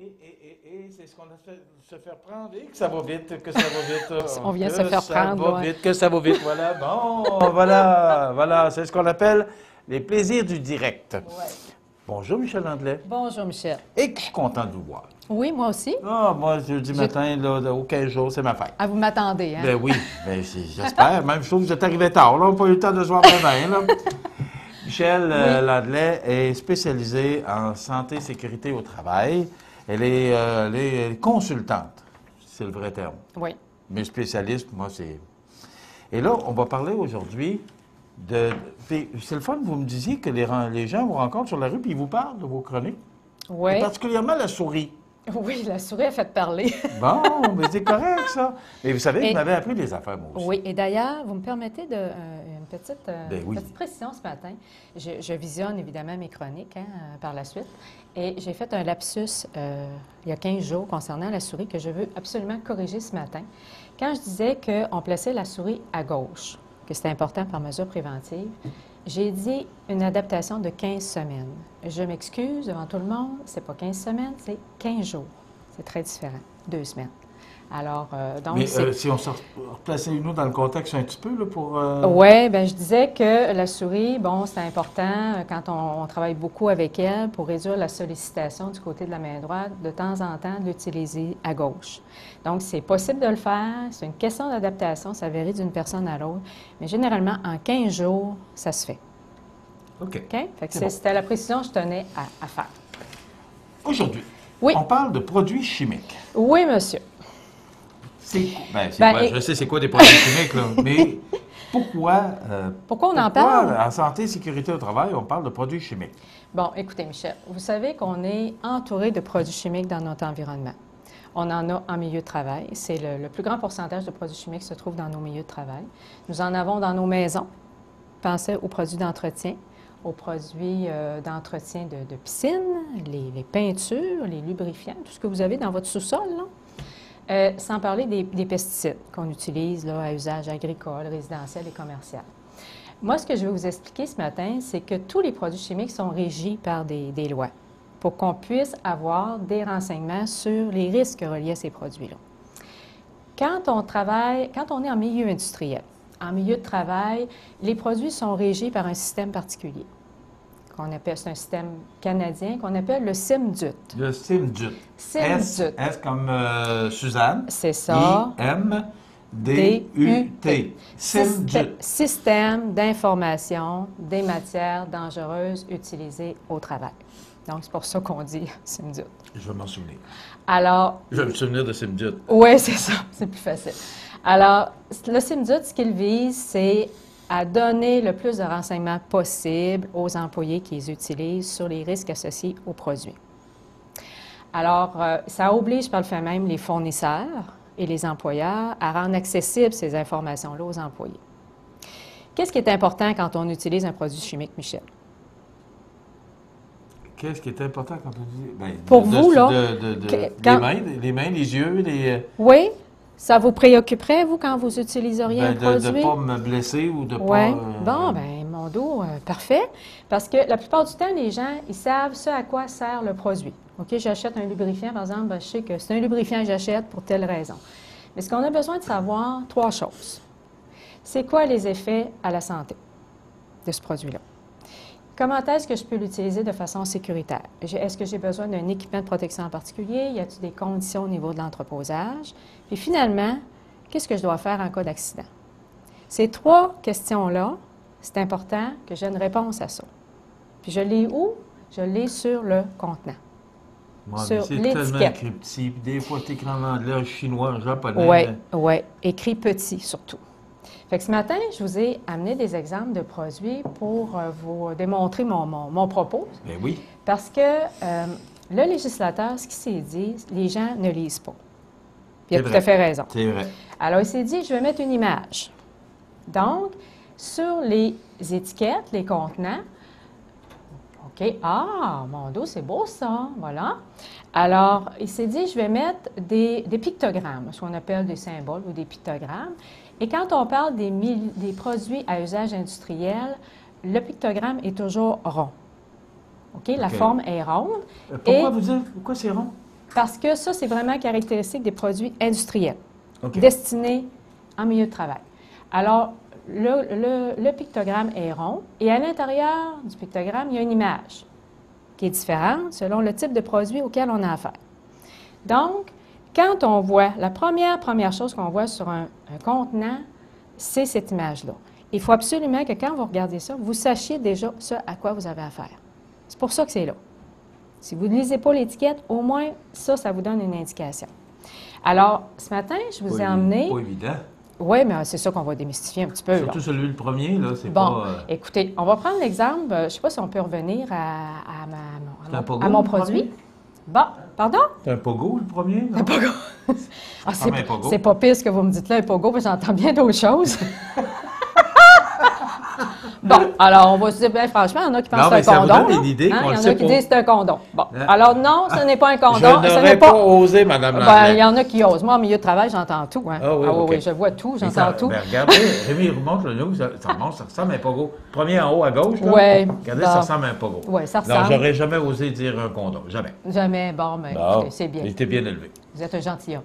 Et c'est ce qu'on a fait, se faire prendre et que ça va vite, que ça va vite. On vient de se faire prendre. Que ça va vite, que ça va vite. Voilà, bon, voilà, c'est ce qu'on appelle les plaisirs du direct. Ouais. Bonjour Michel Landlet. Bonjour, Michel. Et que je suis content de vous voir. Oui, moi aussi. Ah, moi, jeudi matin, là, au 15 jours, c'est ma fête. Ah, vous m'attendez, hein? Ben oui, ben, j'espère. Même, je trouve que vous êtes arrivé tard. Là, on n'a pas eu le temps de se voir bien, là. Michel Landlet est spécialisée en santé et sécurité au travail. Elle est consultante, c'est le vrai terme. Oui. Mais spécialiste, moi, c'est... Et là, on va parler aujourd'hui de... C'est le fun, vous me disiez que les gens vous rencontrent sur la rue puis ils vous parlent de vos chroniques. Oui. Et particulièrement la souris. Oui, la souris a fait parler. Bon, mais c'est correct, ça. Et vous savez, vous m'avez appris des affaires, moi aussi. Oui, et d'ailleurs, vous me permettez une petite précision ce matin. Je visionne évidemment mes chroniques par la suite. Et j'ai fait un lapsus il y a 15 jours concernant la souris que je veux absolument corriger ce matin. Quand je disais qu'on plaçait la souris à gauche, que c'était important par mesure préventive, j'ai dit une adaptation de 15 semaines. Je m'excuse devant tout le monde, c'est pas 15 semaines, c'est 15 jours. C'est très différent, 2 semaines. Alors, donc... Mais si on se replaçait nous dans le contexte un petit peu, là, pour... Oui, bien, je disais que la souris, bon, c'est important quand on travaille beaucoup avec elle pour réduire la sollicitation du côté de la main droite, de temps en temps, de l'utiliser à gauche. Donc, c'est possible de le faire, c'est une question d'adaptation, ça varie d'une personne à l'autre, mais généralement, en 15 jours, ça se fait. OK. OK? Fait que c'était la précision que je tenais à faire. Aujourd'hui, oui. On parle de produits chimiques. Oui, monsieur. C'est quoi? Je sais c'est quoi des produits chimiques, là, mais pourquoi on en parle? En santé et sécurité au travail, on parle de produits chimiques? Bon, écoutez, Michel, vous savez qu'on est entouré de produits chimiques dans notre environnement. On en a en milieu de travail. C'est le plus grand pourcentage de produits chimiques se trouve dans nos milieux de travail. Nous en avons dans nos maisons. Pensez aux produits d'entretien, aux produits d'entretien de piscine, les peintures, les lubrifiants, tout ce que vous avez dans votre sous-sol, là. Sans parler des pesticides qu'on utilise là, à usage agricole, résidentiel et commercial. Moi, ce que je vais vous expliquer ce matin, c'est que tous les produits chimiques sont régis par des lois pour qu'on puisse avoir des renseignements sur les risques reliés à ces produits-là. Quand on est en milieu industriel, en milieu de travail, les produits sont régis par un système particulier. C'est un système canadien qu'on appelle le CIMDUT. Le CIMDUT. CIMDUT. S comme Suzanne. C'est ça. I-M-D-U-T. CIMDUT. Système d'information des matières dangereuses utilisées au travail. Donc, c'est pour ça qu'on dit CIMDUT. Je vais m'en souvenir. Alors... Je vais me souvenir de CIMDUT. Oui, c'est ça. C'est plus facile. Alors, le CIMDUT, ce qu'il vise, c'est à donner le plus de renseignements possible aux employés qui les utilisent sur les risques associés aux produits. Alors, ça oblige par le fait même les fournisseurs et les employeurs à rendre accessibles ces informations-là aux employés. Qu'est-ce qui est important quand on utilise un produit chimique, Michel? Qu'est-ce qui est important quand on dit... Bien, pour vous, là... les mains, les yeux, les... Oui. Ça vous préoccuperait, vous, quand vous utiliseriez un produit? De ne pas me blesser ou de pas... Bon, bien, mon dos, parfait. Parce que la plupart du temps, les gens, ils savent ce à quoi sert le produit. OK, j'achète un lubrifiant, par exemple, je sais que c'est un lubrifiant que j'achète pour telle raison. Mais ce qu'on a besoin de savoir, 3 choses. C'est quoi les effets à la santé de ce produit-là? Comment est-ce que je peux l'utiliser de façon sécuritaire? Est-ce que j'ai besoin d'un équipement de protection en particulier? Y a-t-il des conditions au niveau de l'entreposage? Puis finalement, qu'est-ce que je dois faire en cas d'accident? Ces 3 questions-là, c'est important que j'ai une réponse à ça. Puis je l'ai où? Je l'ai sur le contenant. Sur l'étiquette. C'est tellement écrit petit. Puis des fois, c'est écrit en anglais, chinois, japonais. Oui, écrit petit surtout. Fait que ce matin, je vous ai amené des exemples de produits pour vous démontrer mon propos. Bien oui. Parce que le législateur, ce qu'il s'est dit, les gens ne lisent pas. Puis il a tout à fait raison. C'est vrai. Alors, il s'est dit, je vais mettre une image. Donc, sur les étiquettes, les contenants, OK, ah, mon dos, c'est beau ça, voilà. Alors, il s'est dit, je vais mettre des pictogrammes, ce qu'on appelle des symboles ou des pictogrammes. Et quand on parle des produits à usage industriel, le pictogramme est toujours rond. OK? La forme est ronde. Pourquoi vous dites, pourquoi c'est rond? Parce que ça, c'est vraiment caractéristique des produits industriels, OK. destinés en milieu de travail. Alors, le pictogramme est rond et à l'intérieur du pictogramme, il y a une image qui est différente selon le type de produit auquel on a affaire. Donc, quand on voit, la première chose qu'on voit sur un contenant, c'est cette image-là. Il faut absolument que quand vous regardez ça, vous sachiez déjà ce à quoi vous avez affaire. C'est pour ça que c'est là. Si vous ne lisez pas l'étiquette, au moins, ça vous donne une indication. Alors, ce matin, je vous ai emmené... Pas évident. Oui, mais c'est ça qu'on va démystifier un petit peu. Surtout là. celui le premier, là, c'est Bon, pas... écoutez, on va prendre l'exemple, je ne sais pas si on peut revenir à mon produit. Bon, pardon? C'est un pogo, le premier? Un pogo. Ah, un pogo. c'est pas pire ce que vous me dites là, un pogo, parce que j'entends bien d'autres choses. Bon, alors on va se dire, bien, franchement, il y en a qui pensent que c'est un condom. Il y en a qui disent que c'est un condom. Bon, alors non, ce n'est pas un condom. Je n'aurais pas osé, Mme Ben, il y en a qui osent. Moi, en milieu de travail, j'entends tout. Hein. Ah oui, oui, je vois tout, j'entends tout. Ben, regardez, Rémi, il remonte le nous, ça ressemble à un pogo. Premier en haut à gauche, là. Oui. Regardez, ça ressemble à un pogo. Oui, ça ressemble. Non, j'aurais jamais osé dire un condom, jamais. Jamais, bon, mais c'est bien. Il était bien élevé. Vous êtes un gentilhomme.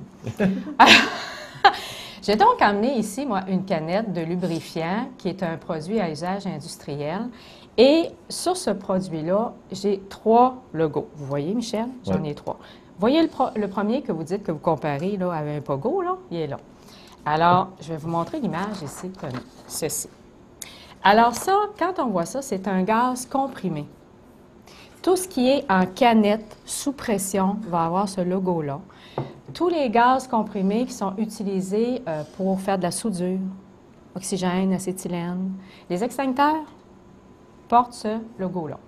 J'ai donc amené ici, moi, une canette de lubrifiant qui est un produit à usage industriel. Et sur ce produit-là, j'ai 3 logos. Vous voyez, Michel? J'en ai 3. Vous voyez le premier que vous dites que vous comparez là, avec un pogo, là? Il est là. Alors, je vais vous montrer l'image ici, comme ceci. Alors ça, quand on voit ça, c'est un gaz comprimé. Tout ce qui est en canette, sous pression, va avoir ce logo-là. Tous les gaz comprimés qui sont utilisés pour faire de la soudure, oxygène, acétylène, les extincteurs portent ce logo-là.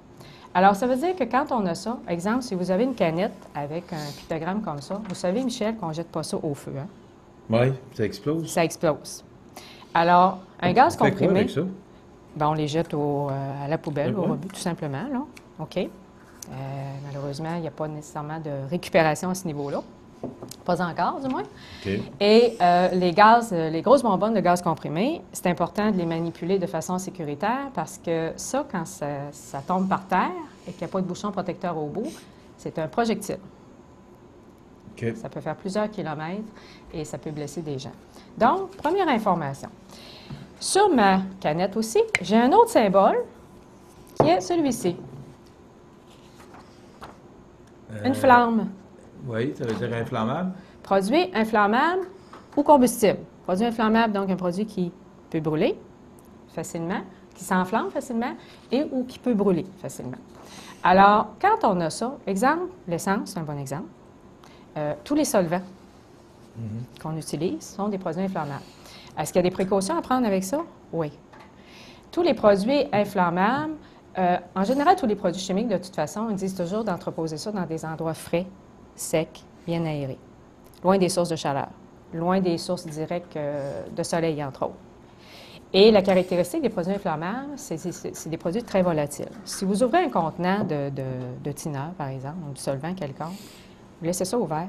Alors, ça veut dire que quand on a ça, exemple, si vous avez une canette avec un pictogramme comme ça, vous savez, Michel, qu'on ne jette pas ça au feu. Hein? Oui, ça explose. Ça explose. Alors, un gaz comprimé... Fait quoi avec ça? Ben, on les jette à la poubelle, au rebut, tout simplement. Là. OK. Malheureusement, il n'y a pas nécessairement de récupération à ce niveau-là. Pas encore, du moins. Okay. Et les grosses bonbonnes de gaz comprimé, c'est important de les manipuler de façon sécuritaire parce que ça, quand ça tombe par terre et qu'il n'y a pas de bouchon protecteur au bout, c'est un projectile. Okay. Ça peut faire plusieurs kilomètres et ça peut blesser des gens. Donc, première information. Sur ma canette aussi, j'ai un autre symbole qui est celui-ci. Une flamme. Oui, ça veut dire inflammable. Produit inflammable ou combustible. Produit inflammable, donc un produit qui peut brûler facilement, qui s'enflamme facilement et ou qui peut brûler facilement. Alors, quand on a ça, exemple, l'essence, c'est un bon exemple. Tous les solvants qu'on utilise sont des produits inflammables. Est-ce qu'il y a des précautions à prendre avec ça? Oui. Tous les produits inflammables, en général, tous les produits chimiques, de toute façon, ils disent toujours d'entreposer ça dans des endroits frais, secs, bien aérés, loin des sources de chaleur, loin des sources directes de soleil, entre autres. Et la caractéristique des produits inflammables, c'est des produits très volatiles. Si vous ouvrez un contenant de thinner, par exemple, ou de solvant quelconque, vous laissez ça ouvert.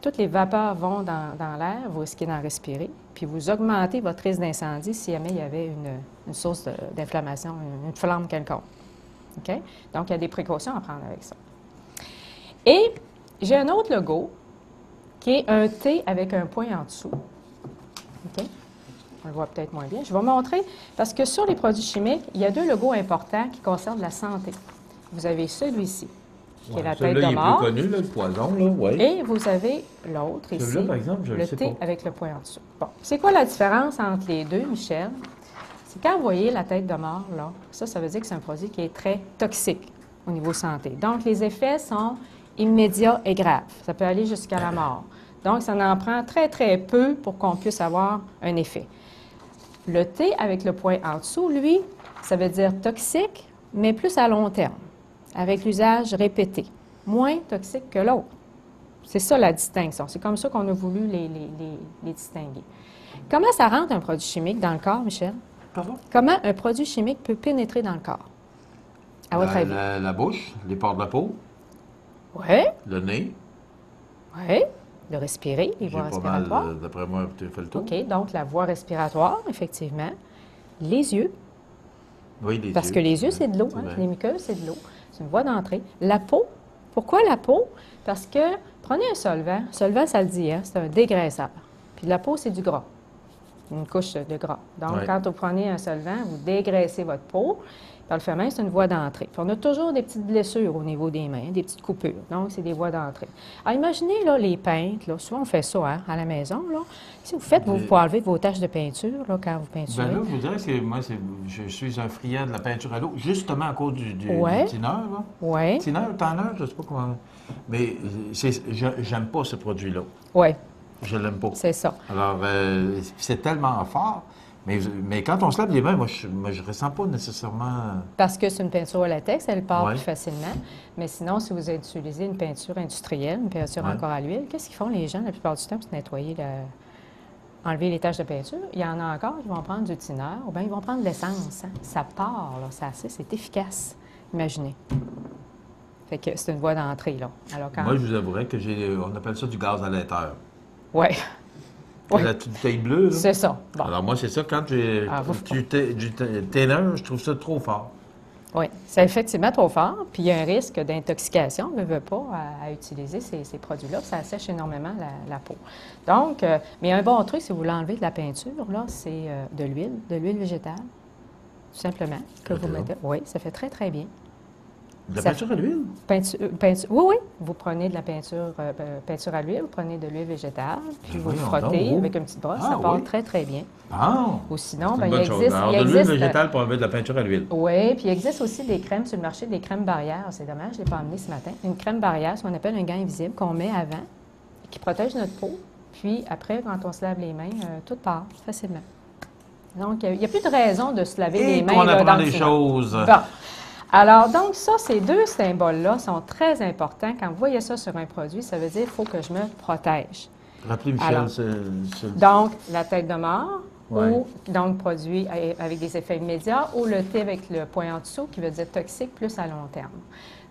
Toutes les vapeurs vont dans l'air, vous risquez d'en respirer, puis vous augmentez votre risque d'incendie si jamais il y avait une source d'inflammation, une flamme quelconque. OK? Donc, il y a des précautions à prendre avec ça. Et j'ai un autre logo qui est un T avec un point en dessous. OK? On le voit peut-être moins bien. Je vais vous montrer, parce que sur les produits chimiques, il y a 2 logos importants qui concernent la santé. Vous avez celui-ci, qui est la tête de mort. Il est plus connu, là, le poison, là, oui. Et vous avez l'autre ici, par exemple, je le T avec le point en dessous. Bon, c'est quoi la différence entre les deux, Michel? C'est quand vous voyez la tête de mort, là, ça veut dire que c'est un produit qui est très toxique au niveau santé. Donc, les effets sont immédiats et graves. Ça peut aller jusqu'à la mort. Donc, ça en prend très, très peu pour qu'on puisse avoir un effet. Le T avec le point en dessous, lui, ça veut dire toxique, mais plus à long terme, avec l'usage répété, moins toxique que l'autre. C'est ça la distinction. C'est comme ça qu'on a voulu les distinguer. Comment ça rentre un produit chimique dans le corps, Michel? Pardon? Comment un produit chimique peut pénétrer dans le corps, à votre avis? La bouche, les pores de la peau. Oui. Le nez. Oui. Le respirer, les voies respiratoires. D'après moi, tu as fait le tour. OK. Donc, la voie respiratoire, effectivement. Les yeux. Oui, les yeux. Parce que les yeux, c'est de l'eau. Hein? Les muqueuses, c'est de l'eau. C'est une voie d'entrée. La peau, Pourquoi la peau? Parce que, prenez un solvant. Solvant, ça le dit, hein, c'est un dégraisseur. Puis la peau, c'est du gras, une couche de gras. Donc, Ouais. quand vous prenez un solvant, vous dégraissez votre peau. Par le fait même, c'est une voie d'entrée. Puis on a toujours des petites blessures au niveau des mains, des petites coupures. Donc, c'est des voies d'entrée. Alors, imaginez, là, les peintres, là, souvent on fait ça hein, à la maison, là. Si vous faites, vous pouvez enlever vos taches de peinture, là, quand vous peinturez. Ben là, je vous dirais que moi, je suis un friand de la peinture à l'eau, justement à cause du Ouais. thinner, là. Oui, Thinner, tanner, je ne sais pas comment... Mais j'aime pas ce produit-là. oui, Je l'aime pas. c'est ça. Alors, c'est tellement fort, mais quand on se lave les mains, moi, je ressens pas nécessairement... Parce que c'est une peinture au latex, elle part Ouais. plus facilement. Mais sinon, si vous utilisez une peinture industrielle, une peinture Ouais. encore à l'huile, qu'est-ce qu'ils font les gens la plupart du temps pour se nettoyer, enlever les taches de peinture? Il y en a encore qui vont prendre du thinner ou bien ils vont prendre de l'essence. Hein. Ça part, là, c'est efficace. Imaginez. Fait que c'est une voie d'entrée, là. Alors quand... Moi, je vous avouerais que on appelle ça du gaz à l'éther. Oui, oui, La petite bouteille bleue, là. c'est ça. Bon. Alors moi, c'est ça, quand j'ai Ah, vous- du thinner, je trouve ça trop fort. Oui, c'est effectivement trop fort, puis il y a un risque d'intoxication, on ne veut pas, à utiliser ces produits-là, ça assèche énormément la peau. Donc, mais un bon truc, si vous voulez enlever de la peinture, là, c'est de l'huile végétale, tout simplement, que vous mettez. Oui, ça fait très, très bien. De la Ça- peinture à l'huile? Oui, oui, vous prenez de la peinture à l'huile, vous prenez de l'huile végétale, puis Ben vous le voyons frottez donc. avec une petite brosse, Ah, ça part oui. très, très bien. Ah! Ou sinon, C'est ben, une il bonne chose. existe... Alors, il de l'huile existe, végétale pour enlever de la peinture à l'huile. Oui, puis il existe aussi des crèmes sur le marché, des crèmes barrières. C'est dommage, je ne l'ai pas amené ce matin. Une crème barrière, ce qu'on appelle un gant invisible qu'on met avant, qui protège notre peau. Puis après, quand on se lave les mains, tout part facilement. Donc, il n'y a plus de raison de se laver les Et mains. qu'on là, apprend dans le des final. choses. Bon. Alors, donc, ça, ces deux symboles-là sont très importants. Quand vous voyez ça sur un produit, ça veut dire qu'il faut que je me protège. Rappelez, Michel, Alors, ce- Donc, la tête de mort, Ouais. ou donc produit avec des effets immédiats, ou le thé avec le point en dessous, qui veut dire toxique plus à long terme.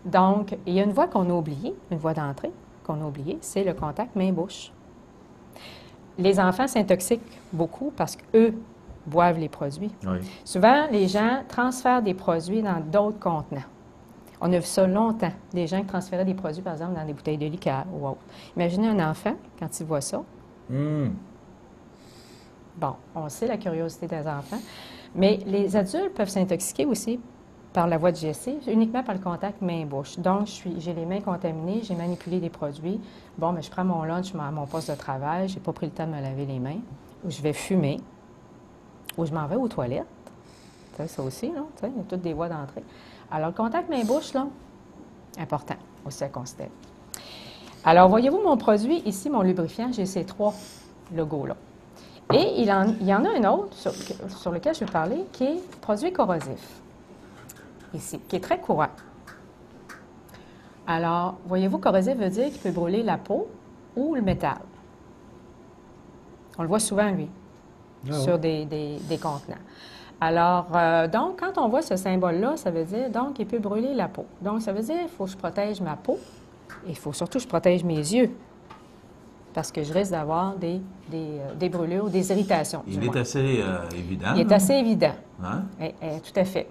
Donc, il y a une voie qu'on a oubliée, une voie d'entrée qu'on a oubliée, c'est le contact main-bouche. Les enfants s'intoxiquent beaucoup parce qu'eux boivent les produits. Oui. Souvent, les gens transfèrent des produits dans d'autres contenants. On a vu ça longtemps, des gens qui transféraient des produits, par exemple, dans des bouteilles de liqueur ou autre. Imaginez un enfant, quand il voit ça. Hum. Bon, on sait la curiosité des enfants, mais les adultes peuvent s'intoxiquer aussi par la voie digestive, uniquement par le contact main-bouche. Donc, j'ai les mains contaminées, j'ai manipulé des produits. Bon, mais je prends mon lunch à mon poste de travail, je n'ai pas pris le temps de me laver les mains, ou je vais fumer, ou je m'en vais aux toilettes. Tu sais, ça aussi, là, tu sais, il y a toutes des voies d'entrée. Alors, le contact main-bouche, là, important aussi à considérer. Alors, voyez-vous mon produit, ici, mon lubrifiant, j'ai ces trois logos-là. Et il y en a un autre sur lequel je vais parler qui est produit corrosif, ici, qui est très courant. Alors, voyez-vous, corrosif veut dire qu'il peut brûler la peau ou le métal. On le voit souvent, lui, sur des contenants. Alors, donc, quand on voit ce symbole-là, ça veut dire, donc, il peut brûler la peau. Donc, ça veut dire, il faut que je protège ma peau et il faut surtout que je protège mes yeux parce que je risque d'avoir des brûlures, des irritations. Il est assez évident. Il est assez évident. Hein? Tout à fait.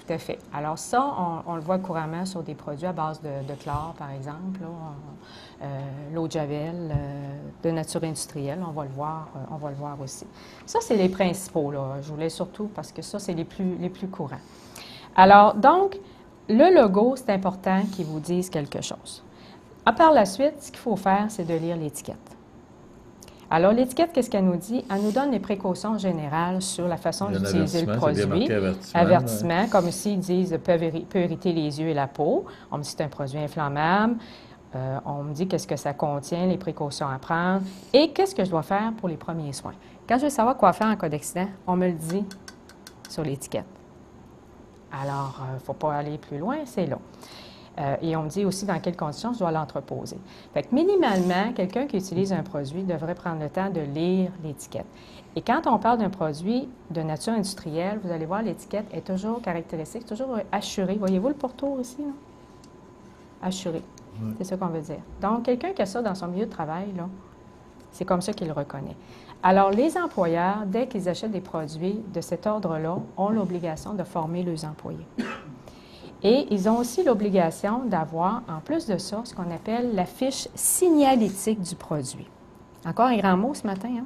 Tout à fait. Alors ça, on le voit couramment sur des produits à base de chlore, par exemple, l'eau de Javel, de nature industrielle, on va le voir aussi. Ça, c'est les principaux, là. Je voulais surtout, parce que ça, c'est les plus courants. Alors, donc, le logo, c'est important qu'il vous dise quelque chose. Par la suite, ce qu'il faut faire, c'est de lire l'étiquette. Alors, l'étiquette, qu'est-ce qu'elle nous dit? Elle nous donne les précautions générales sur la façon d'utiliser le produit. C'est bien marqué avertissement. Avertissement, comme ici, ils disent peut irriter les yeux et la peau. On me dit que c'est un produit inflammable. On me dit qu'est-ce que ça contient, les précautions à prendre et qu'est-ce que je dois faire pour les premiers soins. Quand je veux savoir quoi faire en cas d'accident, on me le dit sur l'étiquette. Alors, il ne faut pas aller plus loin, c'est là. Et on me dit aussi dans quelles conditions je dois l'entreposer. Fait que minimalement, quelqu'un qui utilise un produit devrait prendre le temps de lire l'étiquette. Et quand on parle d'un produit de nature industrielle, vous allez voir, l'étiquette est toujours caractéristique, toujours assurée. Voyez-vous le pourtour ici, là? Assuré. C'est ça qu'on veut dire. Donc, quelqu'un qui a ça dans son milieu de travail, là, c'est comme ça qu'il le reconnaît. Alors, les employeurs, dès qu'ils achètent des produits de cet ordre-là, ont l'obligation de former leurs employés. Et ils ont aussi l'obligation d'avoir, en plus de ça, ce qu'on appelle la fiche signalétique du produit. Encore un grand mot ce matin, hein?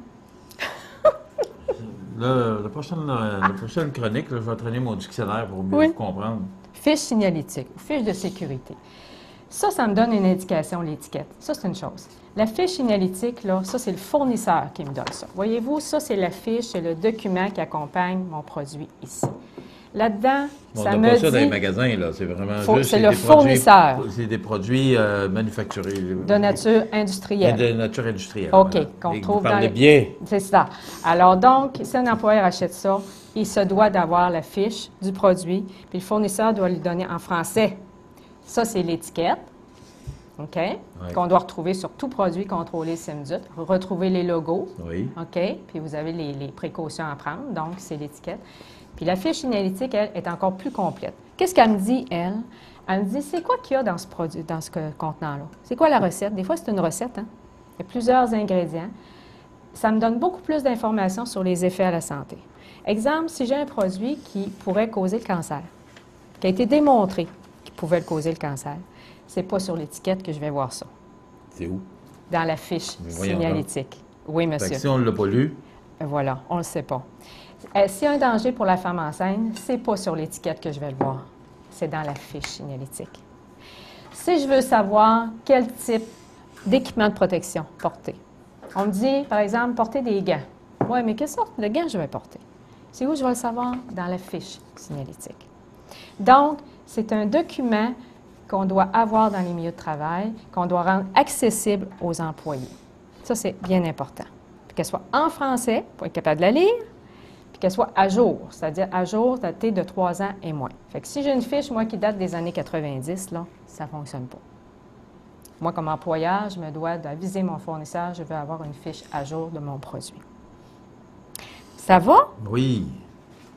La prochaine chronique, là, je vais entraîner mon dictionnaire pour mieux vous comprendre. Fiche signalétique ou fiche de sécurité. Ça me donne une indication, l'étiquette. Ça, c'est une chose. La fiche signalétique, là, ça, c'est le fournisseur qui me donne ça. Voyez-vous, ça, c'est la fiche, c'est le document qui accompagne mon produit ici. Là-dedans, ça me dit... ça dans les magasins, là. C'est vraiment juste... C'est le fournisseur. C'est des produits manufacturés. De nature industrielle. De nature industrielle. OK. Voilà. Qu'on et trouve vous parlez dans bien. C'est ça. Alors donc, si un employeur achète ça, il se doit d'avoir la fiche du produit, puis le fournisseur doit lui donner en français. Ça, c'est l'étiquette. OK? Ouais. Qu'on doit retrouver sur tout produit contrôlé SIMDUT. Retrouver les logos. Oui. OK? Puis vous avez les précautions à prendre. Donc, c'est l'étiquette. Puis la fiche signalétique, elle, est encore plus complète. Qu'est-ce qu'elle me dit, elle? Elle me dit, c'est quoi qu'il y a dans ce produit, dans ce contenant-là? C'est quoi la recette? Des fois, c'est une recette, hein? Il y a plusieurs ingrédients. Ça me donne beaucoup plus d'informations sur les effets à la santé. Exemple, si j'ai un produit qui pourrait causer le cancer, qui a été démontré qu'il pouvait le causer le cancer, c'est pas sur l'étiquette que je vais voir ça. C'est où? Dans la fiche signalétique. Oui, monsieur. Fait que si on ne l'a pas lu... Voilà, on ne le sait pas. S'il y a un danger pour la femme enceinte, c'est pas sur l'étiquette que je vais le voir. C'est dans la fiche signalétique. Si je veux savoir quel type d'équipement de protection porter, on me dit, par exemple, porter des gants. Oui, mais quelle sorte de gants je vais porter? C'est où je vais le savoir? Dans la fiche signalétique. Donc, c'est un document qu'on doit avoir dans les milieux de travail, qu'on doit rendre accessible aux employés. Ça, c'est bien important. Puis qu'elle soit en français, pour être capable de la lire, puis qu'elle soit à jour, c'est-à-dire à jour, datée de 3 ans et moins. Fait que si j'ai une fiche, moi, qui date des années 90, là, ça ne fonctionne pas. Moi, comme employeur, je me dois d'aviser mon fournisseur, je veux avoir une fiche à jour de mon produit. Ça va? Oui.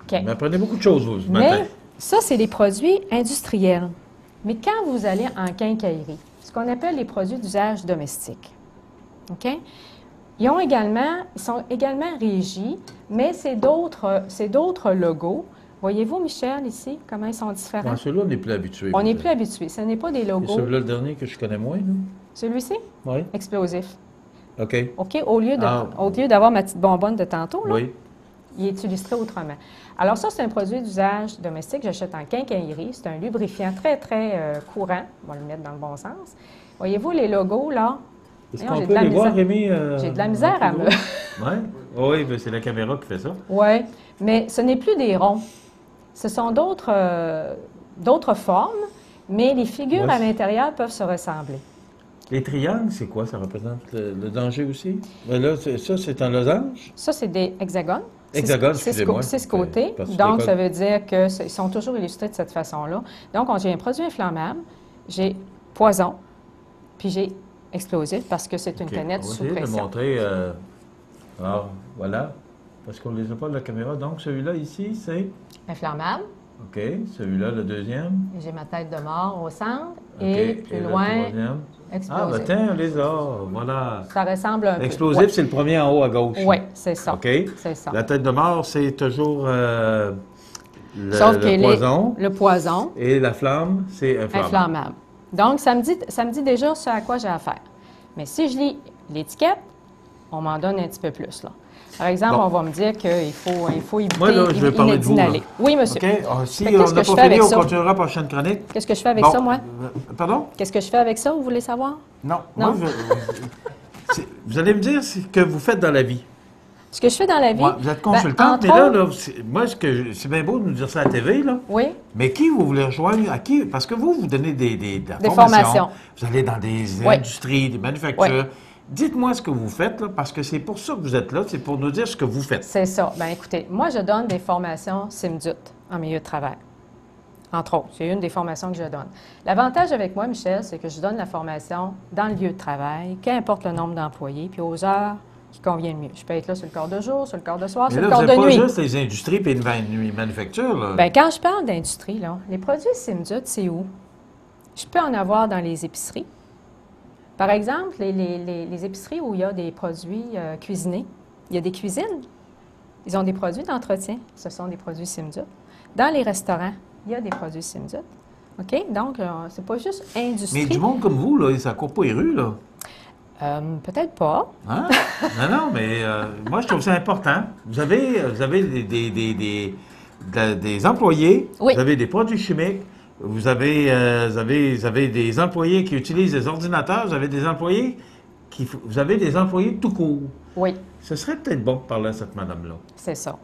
OK. Vous m'apprenez beaucoup de choses, vous, ce matin. Mais ça, c'est les produits industriels. Mais quand vous allez en quincaillerie, ce qu'on appelle les produits d'usage domestique, OK? Ils sont également régis, mais c'est d'autres logos. Voyez-vous, Michel, ici, comment ils sont différents? Bon, celui-là, on n'est plus habitué. On n'est plus habitué. Ce n'est pas des logos. C'est celui-là le dernier que je connais moins, là? Celui-ci? Oui. Explosif. OK. OK? Au lieu d'avoir ma petite bonbonne de tantôt, là, Oui. il est illustré autrement. Alors ça, c'est un produit d'usage domestique que j'achète en quincaillerie. C'est un lubrifiant très, très courant. On va le mettre dans le bon sens. Voyez-vous les logos, là? Est-ce qu'on peut les voir, Rémi? J'ai de la misère à me... Oui, mais c'est la caméra qui fait ça. Oui, mais ce n'est plus des ronds. Ce sont d'autres formes, mais les figures à l'intérieur peuvent se ressembler. Les triangles, c'est quoi? Ça représente le danger aussi? Mais là, ça, c'est un losange? Ça, c'est des hexagones. Hexagones, excusez-moi. 6 côtés. Donc, ça veut dire qu'ils sont toujours illustrés de cette façon-là. Donc, j'ai un produit inflammable, j'ai poison, puis j'ai explosif parce que c'est une canette sous pression. On va essayer de montrer. Alors, voilà. Parce qu'on ne les a pas de la caméra. Donc, celui-là ici, c'est... Inflammable. OK. Celui-là, le deuxième. J'ai ma tête de mort au centre. Okay. Et plus loin, explosif. Ah, ben tiens, on les a. Voilà. Ça ressemble un peu. L'explosif, c'est le premier en haut à gauche. Oui, c'est ça. OK. C'est ça. La tête de mort, c'est toujours le poison. Le poison. Et la flamme, c'est inflammable. Donc, ça me dit déjà ce à quoi j'ai affaire. Mais si je lis l'étiquette, on m'en donne un petit peu plus, là. Par exemple, on va me dire qu'il faut éviter moi, là, je vais parler de vous, là. Oui, monsieur. OK. Si on n'a pas fini, on continuera la prochaine chronique. Qu'est-ce que je fais avec ça, moi? Pardon? Qu'est-ce que je fais avec ça, vous voulez savoir? Non. Moi, vous allez me dire ce que vous faites dans la vie. Ce que je fais dans la vie? Ouais, vous êtes consultante, mais là, moi, c'est bien beau de nous dire ça à la TV, là. Oui. Mais qui vous voulez rejoindre? À qui? Parce que vous donnez des formations. Vous allez dans des industries, des manufactures. Oui. Dites-moi ce que vous faites, là, parce que c'est pour ça que vous êtes là, c'est pour nous dire ce que vous faites. C'est ça. Bien, écoutez, moi, je donne des formations SIMDUT en milieu de travail. Entre autres, c'est une des formations que je donne. L'avantage avec moi, Michel, c'est que je donne la formation dans le lieu de travail, qu'importe le nombre d'employés, puis aux heures qui conviennent mieux. Je peux être là sur le quart de jour, sur le quart de soir, sur le quart de nuit. Mais là, vous n'êtes pas juste les industries et les manufactures, là. Bien, quand je parle d'industrie, là, les produits SIMDUT, c'est où? Je peux en avoir dans les épiceries. Par exemple, les épiceries où il y a des produits cuisinés, il y a des cuisines, ils ont des produits d'entretien, ce sont des produits SIMDUT. Dans les restaurants, il y a des produits SIMDUT. OK? Donc, c'est pas juste industrie. Mais du monde comme vous, là, ça court pas les rues, là. Peut-être pas. Hein? Non, mais moi, je trouve ça important. Vous avez des employés, Oui. vous avez des produits chimiques, vous avez des employés qui utilisent des ordinateurs, vous avez des employés tout court. Oui, Ce serait peut-être bon de parler à cette madame-là. c'est ça.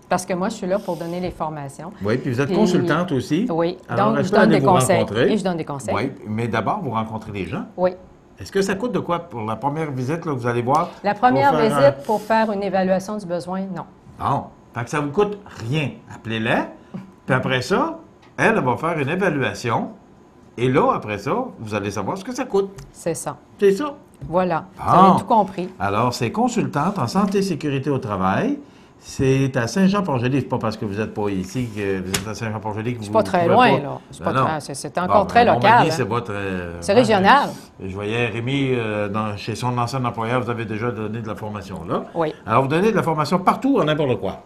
Parce que moi, je suis là pour donner les formations. Oui, puis vous êtes Puis- consultante aussi. Oui, Alors, donc est-ce je que donne allez des vous conseils. rencontrer? Et je donne des conseils. Oui, mais d'abord, vous rencontrez les gens. Oui. Est-ce que ça coûte de quoi pour la première visite, là, que vous allez voir? La première pour faire visite pour faire une évaluation du besoin, non. Bon, fait que ça vous coûte rien. Appelez-la, puis après ça, elle va faire une évaluation, et là, après ça, vous allez savoir ce que ça coûte. C'est ça. C'est ça. Voilà. Vous Bon. avez tout compris. Alors, c'est consultante en santé et sécurité au travail. C'est à Saint-Jean-Port-Joli. C'est pas parce que vous n'êtes pas ici que vous êtes à Saint-Jean-Port-Joli que vous C'est pas très pouvez loin, pas. là. C'est Ben pas non. très- c'est encore Bon, très ben, local. Montmagny, hein. c'est votre... C'est régional. Je voyais Rémi, chez son ancien employeur, vous avez déjà donné de la formation là. Oui. Alors, vous donnez de la formation partout, en n'importe quoi.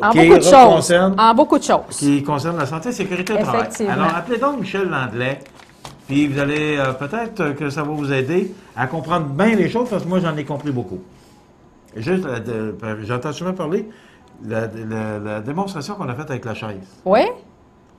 En Qui beaucoup de choses. concerne- En beaucoup de choses. Qui concerne la santé et sécurité au travail. Effectivement. Alors, appelez donc Michel Landlet, puis vous allez peut-être que ça va vous aider à comprendre bien les choses, parce que moi, j'en ai compris beaucoup. Et juste, j'entends souvent parler la démonstration qu'on a faite avec la chaise. Oui?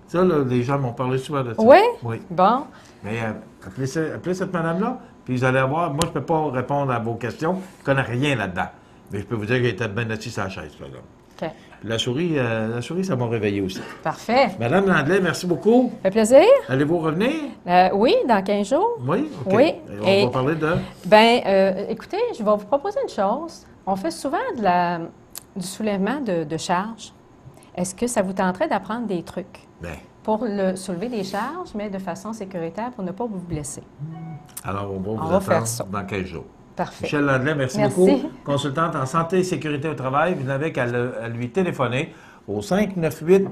Ça, là, les gens m'ont parlé souvent de ça. Oui? Oui. Bon. Mais appelez cette madame-là, puis vous allez avoir... Moi, je ne peux pas répondre à vos questions. Je ne connais rien là-dedans. Mais je peux vous dire qu'elle était bien assise sur la chaise, par exemple. OK. La souris, ça m'a réveillé aussi. Parfait. Madame Landlet, merci beaucoup. Ça fait plaisir? Allez-vous revenir? Oui, dans 15 jours. Oui? OK. Oui. Et on Et- va parler de... Écoutez, je vais vous proposer une chose. On fait souvent du soulèvement de charges. Est-ce que ça vous tenterait d'apprendre des trucs Bien, pour soulever des charges, mais de façon sécuritaire pour ne pas vous blesser? alors on va On vous va attendre faire ça. dans 15 jours. Parfait. Michel Landlet, merci Merci. beaucoup. Consultante en santé et sécurité au travail. Vous n'avez qu'à lui téléphoner au 598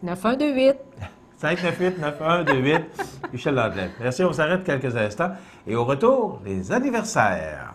9128. 598-9128. Michel Landlet. Merci, on s'arrête quelques instants. Et au retour, les anniversaires.